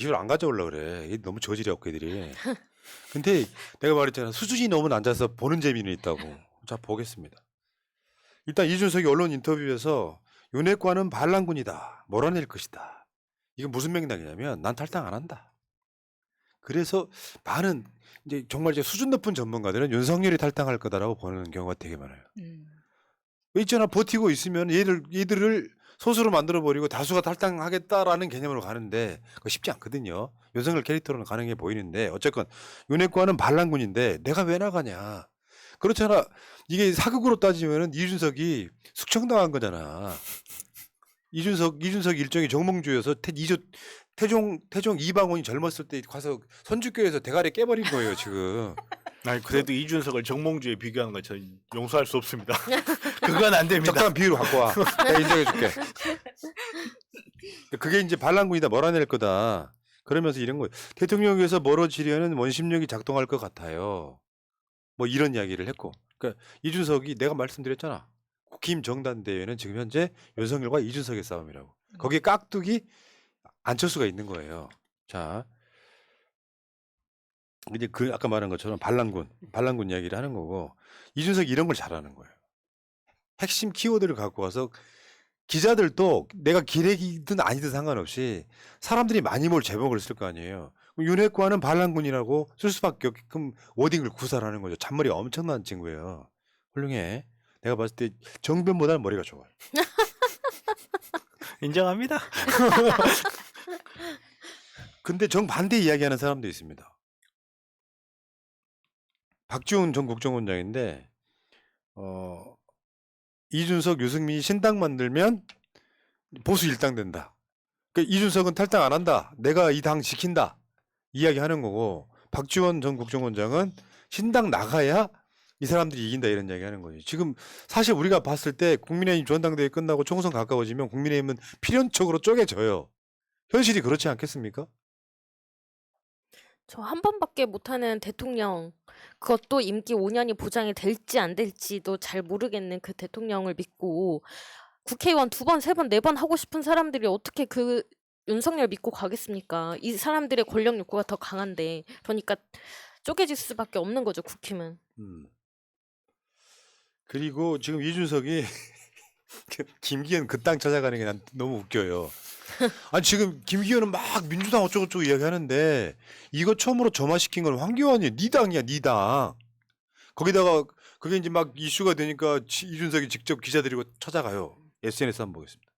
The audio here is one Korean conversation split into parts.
이걸 안 가져오려고 그래. 이게 너무 저질이 없고 애들이. 근데 내가 말했잖아. 수준이 너무 낮아서 보는 재미는 있다고. 자, 보겠습니다. 일단 이준석이 언론 인터뷰에서 윤핵관은 반란군이다. 몰아낼 것이다. 이게 무슨 맥락이냐면 난 탈당 안 한다. 그래서 많은 이제 정말 이제 수준 높은 전문가들은 윤석열이 탈당할 거다라고 보는 경우가 되게 많아요. 왜 있잖아. 버티고 있으면 얘들을 소수로 만들어버리고 다수가 탈당하겠다라는 개념으로 가는데 그거 쉽지 않거든요. 윤석열 캐릭터로는 가능해 보이는데 어쨌건 윤핵관은 반란군인데 내가 왜 나가냐. 그렇잖아. 이게 사극으로 따지면은 이준석이 숙청당한 거잖아. 이준석 일종의 정몽주여서 태종 이방원이 젊었을 때 가서 선주교에서 대가리 깨버린 거예요 지금. 아니 그래도 이준석을 정몽주에 비교하는 건 저는 용서할 수 없습니다. 그건 안 됩니다. 적당한 비유로 갖고 와. 내가 인정해줄게. 그게 이제 반란군이다 몰아낼 거다. 그러면서 이런 거예요. 대통령에서 멀어지려는 원심력이 작동할 것 같아요. 뭐 이런 이야기를 했고. 그러니까 이준석이 내가 말씀드렸잖아. 김정단 대회는 지금 현재 윤석열과 이준석의 싸움이라고. 거기에 깍두기 안철수가 있는 거예요. 자, 이제 그 아까 말한 것처럼 반란군 이야기를 하는 거고 이준석이 이런 걸 잘하는 거예요. 핵심 키워드를 갖고 와서 기자들도 내가 기레기든 아니든 상관없이 사람들이 많이 볼 제목을 쓸 거 아니에요. 윤핵관은 반란군이라고 쓸 수밖에 없게끔 워딩을 구사하는 거죠. 잔머리 엄청난 친구예요. 훌륭해. 내가 봤을 때 정변보다는 머리가 좋아요. 인정합니다. 근데 정반대 이야기하는 사람도 있습니다. 박지원 전 국정원장인데 이준석, 유승민이 신당 만들면 보수 일당된다. 그러니까 이준석은 탈당 안 한다. 내가 이 당 지킨다. 이야기하는 거고 박지원 전 국정원장은 신당 나가야 이 사람들이 이긴다 이런 이야기 하는 거지. 지금 사실 우리가 봤을 때 국민의힘 전당대회 끝나고 총선 가까워지면 국민의힘은 필연적으로 쪼개져요. 현실이 그렇지 않겠습니까? 저 한 번밖에 못하는 대통령, 그것도 임기 5년이 보장이 될지 안 될지도 잘 모르겠는 그 대통령을 믿고 국회의원 2번, 3번, 4번 하고 싶은 사람들이 어떻게 그 윤석열 믿고 가겠습니까? 이 사람들의 권력 욕구가 더 강한데, 그러니까 쪼개질 수밖에 없는 거죠, 국힘은. 그리고 지금 이준석이 김기현 그 땅 찾아가는 게 난 너무 웃겨요. 아니 지금 김기현은 막 민주당 어쩌고저쩌고 이야기하는데 이거 처음으로 점화시킨 건 황교안이 네 당이야 네 당. 거기다가 그게 이제 막 이슈가 되니까 이준석이 직접 기자 데리고 찾아가요. SNS 한번 보겠습니다.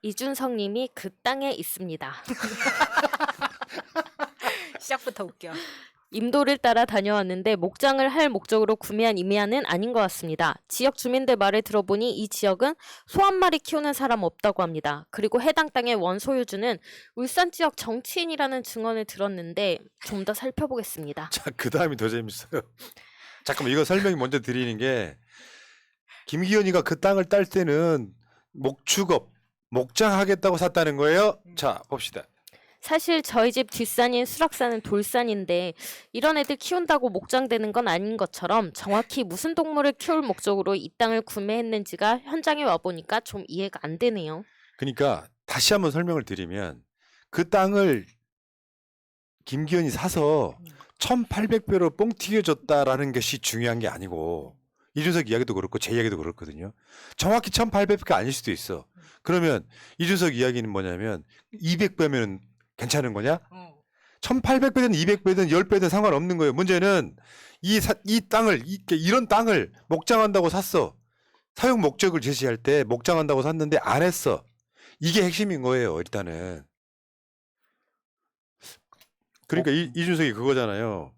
이준석 님이 그 땅에 있습니다. 시작부터 웃겨. 임도를 따라 다녀왔는데 목장을 할 목적으로 구매한 임야는 아닌 것 같습니다. 지역 주민들 말을 들어보니 이 지역은 소 한 마리 키우는 사람 없다고 합니다. 그리고 해당 땅의 원소유주는 울산 지역 정치인이라는 증언을 들었는데 좀 더 살펴보겠습니다. 자, 그 다음이 더 재밌어요. 잠깐만 이거 설명이 먼저 드리는 게 김기현이가 그 땅을 딸 때는 목축업, 목장하겠다고 샀다는 거예요. 자, 봅시다. 사실 저희 집 뒷산인 수락산은 돌산인데 이런 애들 키운다고 목장되는 건 아닌 것처럼 정확히 무슨 동물을 키울 목적으로 이 땅을 구매했는지가 현장에 와보니까 좀 이해가 안 되네요. 그러니까 다시 한번 설명을 드리면 그 땅을 김기현이 사서 1800배로 뻥 튀겨줬다라는 것이 중요한 게 아니고 이준석 이야기도 그렇고 제 이야기도 그렇거든요. 정확히 1800배가 아닐 수도 있어. 그러면 이준석 이야기는 뭐냐면 200배면 괜찮은 거냐? 1800배든 200배든 10배든 상관없는 거예요. 문제는 이 땅을 이런 땅을 목장한다고 샀어. 사용 목적을 제시할 때 목장한다고 샀는데 안 했어. 이게 핵심인 거예요. 일단은. 그러니까 이준석이 그거잖아요.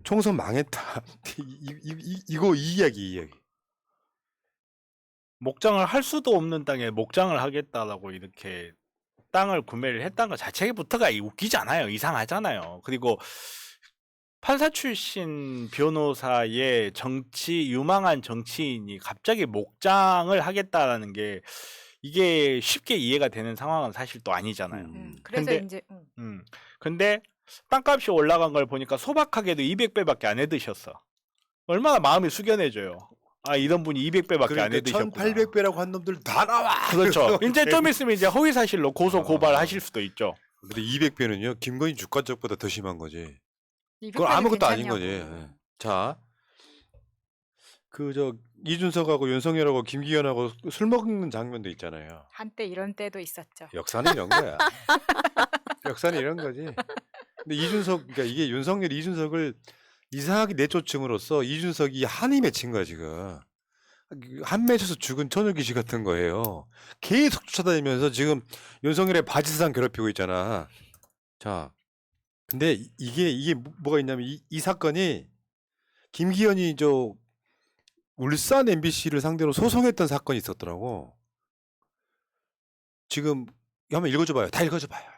총선 망했다. 이 이야기. 목장을 할 수도 없는 땅에 목장을 하겠다라고 이렇게 땅을 구매를 했다는 것 자체부터가 웃기잖아요. 이상하잖아요. 그리고 판사 출신 변호사의 유망한 정치인이 갑자기 목장을 하겠다라는 게 이게 쉽게 이해가 되는 상황은 사실 또 아니잖아요. 그래서 근데- 이제 근데 땅값이 올라간 걸 보니까 소박하게도 200배밖에 안 해드셨어. 얼마나 마음이 숙연해져요. 아 이런 분이 200배밖에 안 그러니까 해드셨구나. 1800배라고 한 놈들 다 나와. 그렇죠. 이제 좀 있으면 이제 허위 사실로 고소 고발하실 수도 있죠. 근데 200배는요 김건희 주가적보다 더 심한 거지. 그건 200배는 아무것도 아닌 거지. 괜찮냐고. 예. 자, 그 저 이준석하고 윤석열하고 김기현하고 술 먹는 장면도 있잖아요. 한때 이런 때도 있었죠. 역사는 이런 거야. 역사는 이런 거지. 근데 이준석, 그러니까 이게 윤석열, 이준석을 이상하게 내쫓음으로써 이준석이 한이 맺힌 거야 지금. 한 맺혀서 죽은 처녀 귀신 같은 거예요. 계속 쫓아다니면서 지금 윤석열의 바지사상 괴롭히고 있잖아. 자, 근데 이게 뭐가 있냐면 이 사건이 김기현이 저 울산 MBC를 상대로 소송했던 사건이 있었더라고. 지금 한번 읽어줘봐요. 다 읽어줘봐요.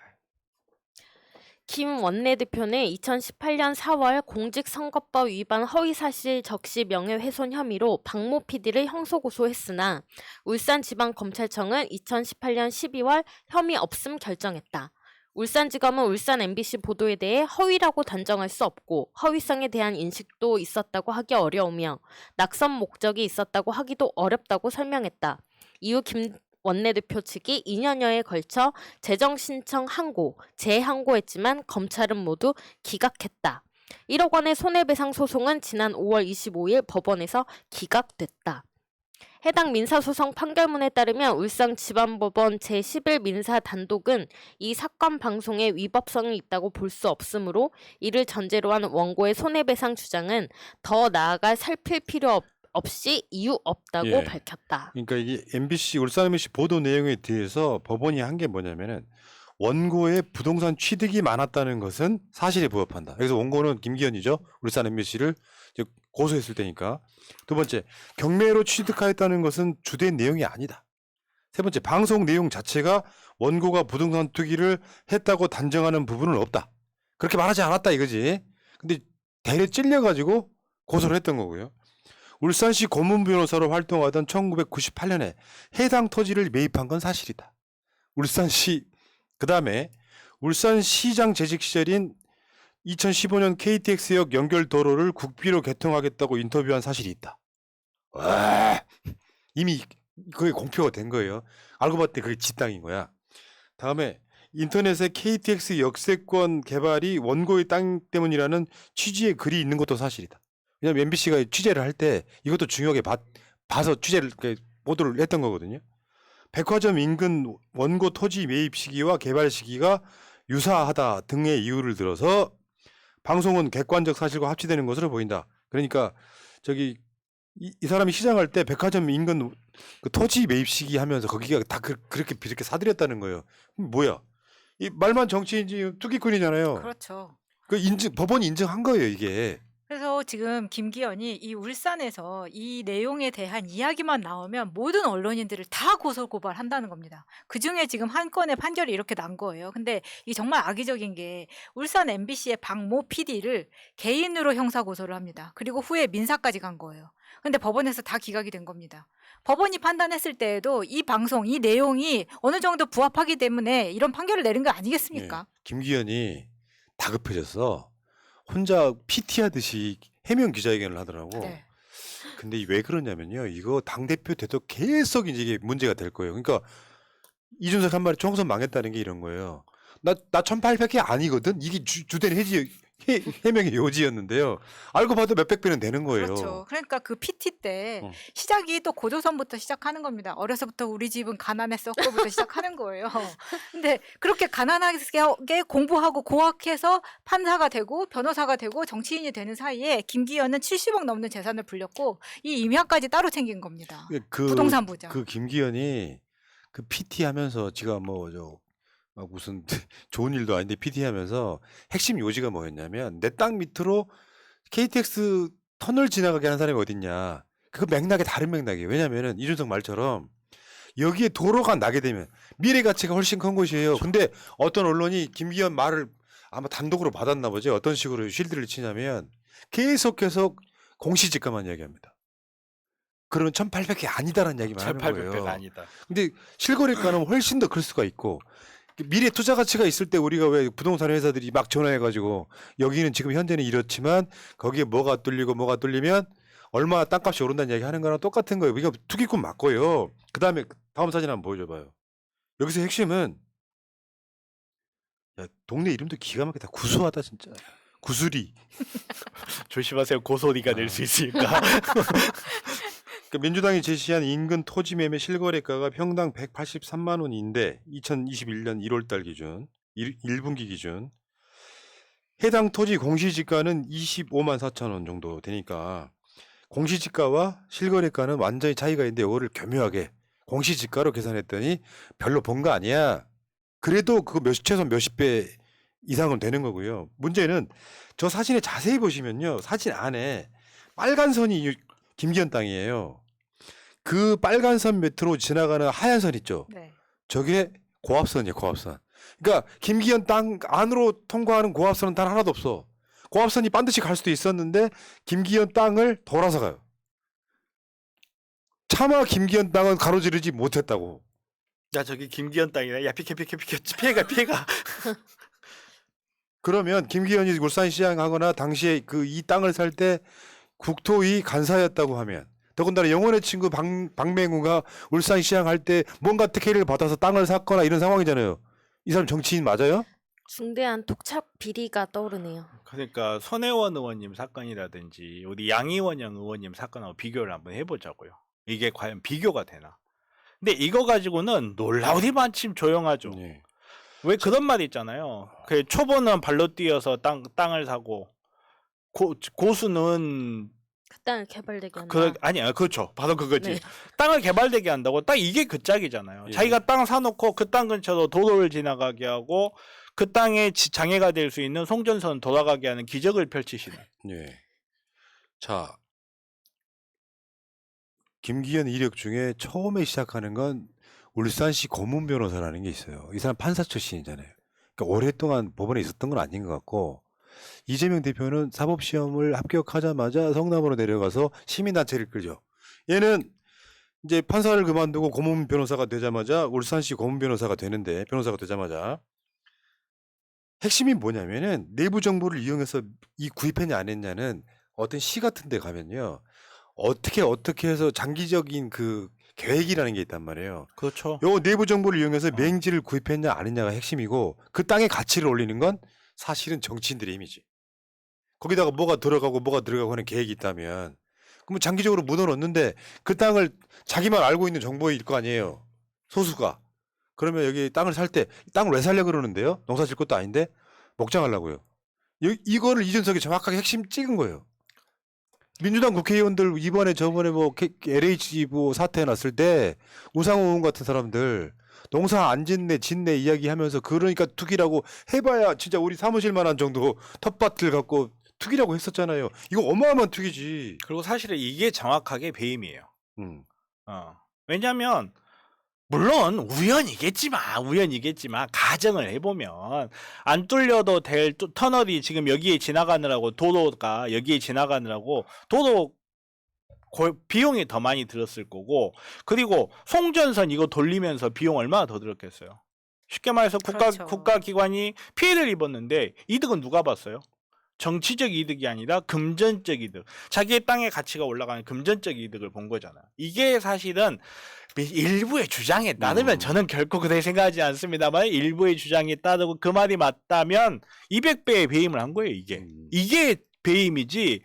김 원내대표는 2018년 4월 공직선거법 위반 허위사실 적시 명예훼손 혐의로 박모 PD를 형소고소했으나 울산지방검찰청은 2018년 12월 혐의 없음 결정했다. 울산지검은 울산 MBC 보도에 대해 허위라고 단정할 수 없고 허위성에 대한 인식도 있었다고 하기 어려우며 낙선 목적이 있었다고 하기도 어렵다고 설명했다. 이후 김 원내대표 측이 2년여에 걸쳐 재정 신청 항고, 재항고했지만 검찰은 모두 기각했다. 1억 원의 손해배상 소송은 지난 5월 25일 법원에서 기각됐다. 해당 민사소송 판결문에 따르면 울산지방법원 제11 민사단독은 이 사건 방송에 위법성이 있다고 볼 수 없으므로 이를 전제로 한 원고의 손해배상 주장은 더 나아가 살필 필요 없이 이유 없다고 예. 밝혔다. 그러니까 이게 MBC 울산 MBC 보도 내용에 대해서 법원이 한 게 뭐냐면은 원고의 부동산 취득이 많았다는 것은 사실에 부합한다. 그래서 원고는 김기현이죠. 울산 MBC를 고소했을 때니까. 두 번째, 경매로 취득하였다는 것은 주된 내용이 아니다. 세 번째, 방송 내용 자체가 원고가 부동산 투기를 했다고 단정하는 부분은 없다. 그렇게 말하지 않았다 이거지. 근데 대래 찔려가지고 고소를 했던 거고요. 울산시 고문 변호사로 활동하던 1998년에 해당 토지를 매입한 건 사실이다. 울산시, 그 다음에 울산시장 재직 시절인 2015년 KTX역 연결 도로를 국비로 개통하겠다고 인터뷰한 사실이 있다. 와, 이미 그게 공표가 된 거예요. 알고 봤더니 그게 지 땅인 거야. 다음에 인터넷에 KTX 역세권 개발이 원고의 땅 때문이라는 취지의 글이 있는 것도 사실이다. 왜냐면 MBC가 취재를 할 때 이것도 중요하게 봐서 취재를 보도를 했던 거거든요. 백화점 인근 원고 토지 매입 시기와 개발 시기가 유사하다 등의 이유를 들어서 방송은 객관적 사실과 합치되는 것으로 보인다. 그러니까 저기 이 사람이 시장할 때 백화점 인근 그 토지 매입 시기 하면서 거기가 다 그렇게 사들였다는 거예요. 뭐야? 이 말만 정치인지 투기꾼이잖아요. 그렇죠. 그 법원이 인정한 거예요, 이게. 그래서 지금 김기현이 이 울산에서 이 내용에 대한 이야기만 나오면 모든 언론인들을 다 고소고발한다는 겁니다. 그중에 지금 한 건의 판결이 이렇게 난 거예요. 근데 이 정말 악의적인 게 울산 MBC의 박모 PD를 개인으로 형사고소를 합니다. 그리고 후에 민사까지 간 거예요. 근데 법원에서 다 기각이 된 겁니다. 법원이 판단했을 때에도 이 방송, 이 내용이 어느 정도 부합하기 때문에 이런 판결을 내린 거 아니겠습니까? 김기현이 다급해졌어. 혼자 PT 하듯이 해명 기자회견을 하더라고. 네. 근데 왜 그러냐면요. 이거 당대표 돼도 계속 이제 이게 문제가 될 거예요. 그러니까 이준석 한 말이 총선 망했다는 게 이런 거예요. 나 1800회 아니거든. 이게 주된 해명의 요지였는데요. 알고 봐도 몇백 배는 되는 거예요. 그렇죠. 그러니까 그 PT 때 어. 시작이 또 고조선부터 시작하는 겁니다. 어려서부터 우리 집은 가난했었고부터 시작하는 거예요. 근데 그렇게 가난하게 공부하고 고학해서 판사가 되고 변호사가 되고 정치인이 되는 사이에 김기현은 70억 넘는 재산을 불렸고 이 임야까지 따로 챙긴 겁니다. 부동산 부자. 그 김기현이 그 PT 하면서 지가 막 무슨 좋은 일도 아닌데 PT 하면서 핵심 요지가 뭐였냐면 내 땅 밑으로 KTX 터널 지나가게 하는 사람이 어딨냐. 그거 맥락이 다른 맥락이에요. 왜냐면은 이준석 말처럼 여기에 도로가 나게 되면 미래 가치가 훨씬 큰 곳이에요. 근데 어떤 언론이 김기현 말을 아마 단독으로 받았나 보지. 어떤 식으로 쉴드를 치냐면 계속해서 공시지가만 이야기합니다. 그러면 1800이 아니다라는 이야기만 하는 거예요. 1800배가 아니다. 근데 실거래가는 훨씬 더 클 수가 있고 미래 투자 가치가 있을 때 우리가 왜 부동산 회사들이 막 전화해가지고 여기는 지금 현재는 이렇지만 거기에 뭐가 뚫리고 뭐가 뚫리면 얼마 땅값이 오른다는 이야기 하는 거랑 똑같은 거예요. 이거 투기꾼 맞고요. 그다음에 다음 사진 한번 보여줘봐요. 여기서 핵심은 야, 동네 이름도 기가 막히다. 구수하다 진짜. 구수리. 조심하세요. 고소리가 될 수 있으니까. 그러니까 민주당이 제시한 인근 토지 매매 실거래가가 평당 183만 원인데 2021년 1월 달 기준 1분기 기준 해당 토지 공시지가는 25만 4천 원 정도 되니까 공시지가와 실거래가는 완전히 차이가 있는데 이거를 교묘하게 공시지가로 계산했더니 별로 본 거 아니야. 그래도 그거 최소 몇십 배 이상은 되는 거고요. 문제는 저 사진에 자세히 보시면요. 사진 안에 빨간 선이 김기현 땅이에요. 그 빨간 선 밑으로 지나가는 하얀 선 있죠. 네. 저게 고압선이에요. 고압선. 그러니까 김기현 땅 안으로 통과하는 고압선은 단 하나도 없어. 고압선이 반드시 갈 수도 있었는데 김기현 땅을 돌아서 가요. 차마 김기현 땅은 가로지르지 못했다고. 야 저기 김기현 땅이네. 야 피해 피해가. 그러면 김기현이 울산시장하거나 당시에 그 이 땅을 살 때 국토위 간사였다고 하면 더군다나 영원의 친구 박맹우가 울산시장 할 때 뭔가 특혜를 받아서 땅을 샀거나 이런 상황이잖아요. 이 사람 정치인 맞아요? 중대한 독착 비리가 떠오르네요. 그러니까 손혜원 의원님 사건이라든지 우리 양이원영 의원님 사건하고 비교를 한번 해보자고요. 이게 과연 비교가 되나? 근데 이거 가지고는 놀라우리 만침 조용하죠. 네. 왜 그런 말 있잖아요. 그 초보는 발로 뛰어서 땅을 사고 고수는 그 땅을 개발되게 한다. 아니야 그렇죠. 바로 그거지. 네. 땅을 개발되게 한다고 딱 이게 그 짝이잖아요. 예. 자기가 땅 사놓고 그 땅 근처로 도로를 지나가게 하고 그 땅에 장애가 될 수 있는 송전선 돌아가게 하는 기적을 펼치시는. 예. 자, 김기현 이력 중에 처음에 시작하는 건 울산시 고문 변호사라는 게 있어요. 이 사람 판사 출신이잖아요. 그러니까 오랫동안 법원에 있었던 건 아닌 것 같고 이재명 대표는 사법시험을 합격하자마자 성남으로 내려가서 시민단체를 끌죠. 얘는 이제 판사를 그만두고 고문 변호사가 되자마자 울산시 고문 변호사가 되는데 변호사가 되자마자 핵심이 뭐냐면은 내부 정보를 이용해서 이 구입했냐 안 했냐는 어떤 시 같은 데 가면요. 어떻게 해서 장기적인 그 계획이라는 게 있단 말이에요. 그렇죠. 요 내부 정보를 이용해서 맹지를 구입했냐 안 했냐가 핵심이고 그 땅의 가치를 올리는 건 사실은 정치인들의 힘이지. 거기다가 뭐가 들어가고 뭐가 들어가고 하는 계획이 있다면 그러면 장기적으로 묻어놓는데 그 땅을 자기만 알고 있는 정보일 거 아니에요. 소수가. 그러면 여기 땅을 살 때 땅을 왜 살려고 그러는데요? 농사 질 것도 아닌데 목장하려고요. 이거를 이준석이 정확하게 핵심 찍은 거예요. 민주당 국회의원들 이번에 저번에 뭐 LH 뭐 사태 났을 때 우상호 의원 같은 사람들 농사 안 짓네 짓네 이야기하면서 그러니까 투기라고 해봐야 진짜 우리 사무실만한 정도 텃밭을 갖고 투기라고 했었잖아요. 이거 어마어마한 투기지. 그리고 사실은 이게 정확하게 배임이에요. 왜냐하면 물론 우연이겠지만 가정을 해보면 안 뚫려도 될 터널이 지금 여기에 지나가느라고 도로가 여기에 지나가느라고 도로 비용이 더 많이 들었을 거고 그리고 송전선 이거 돌리면서 비용 얼마나 더 들었겠어요. 쉽게 말해서 그렇죠. 국가기관이 피해를 입었는데 이득은 누가 봤어요? 정치적 이득이 아니라 금전적 이득. 자기의 땅의 가치가 올라가는 금전적 이득을 본 거잖아. 이게 사실은 일부의 주장에 따르면 저는 결코 그렇게 생각하지 않습니다만 일부의 주장에 따르고 그 말이 맞다면 200배의 배임을 한 거예요. 이게 배임이지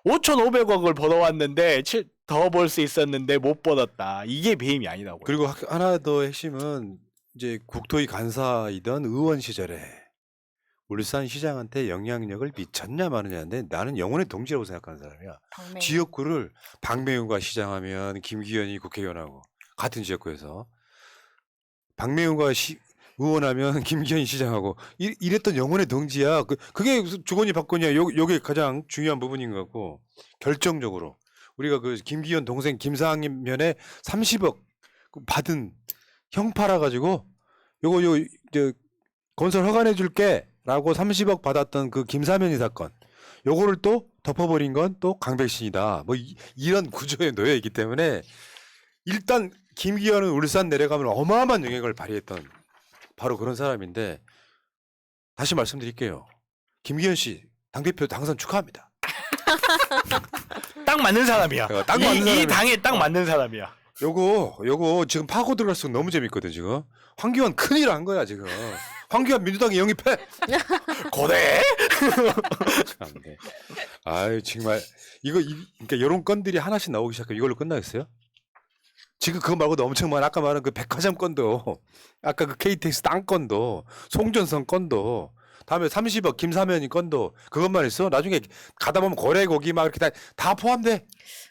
5,500억을 벌어왔는데 더 벌 수 있었는데 못 벌었다. 이게 배임이 아니라고요. 그리고 하나 더 핵심은 이제 국토위 간사이던 의원 시절에 울산시장한테 영향력을 미쳤냐 마느냐인데 나는 영혼의 동지라고 생각하는 사람이야. 지역구를 박맹우가 시장하면 김기현이 국회의원하고 같은 지역구에서 박맹우가 의원하면 김기현이 시장하고 이랬던 영혼의 동지야. 그게 주거니 받거니야. 요게 가장 중요한 부분인 것 같고 결정적으로 우리가 그 김기현 동생 김상임 면에 30억 받은 형 팔아가지고 저 건설 허가내 줄게라고 30억 받았던 그 김사면이 사건. 요거를 또 덮어버린 건 또 강백신이다. 뭐 이런 구조에 놓여 있기 때문에 일단 김기현은 울산 내려가면 어마어마한 영향을 발휘했던 바로 그런 사람인데 다시 말씀드릴게요. 김기현 씨 당대표 당선 축하합니다. 딱 맞는 사람이야. 딱 맞는 이 사람이야. 당에 딱 맞는 사람이야. 요거 지금 파고 들어갈수록 너무 재밌거든 지금. 황교안 큰일 한 거야 지금. 황교안 민주당에 영입해. 고대. 참네. 아유 정말 그러니까 이런 건들이 하나씩 나오기 시작하면 이걸로 끝나겠어요? 지금 그거 말고도 엄청 많아. 아까 말한 그 백화점 건도, 아까 그 KTX 땅 건도, 송전선 건도, 다음에 30억 김사면이 건도 그것만 있어. 나중에 가다 보면 거래고기 막 이렇게 다 포함돼.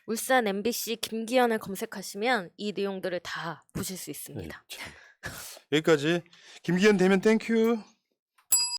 울산 MBC 김기현을 검색하시면 이 내용들을 다 보실 수 네, 있습니다. 참. 여기까지 김기현 대면 땡큐.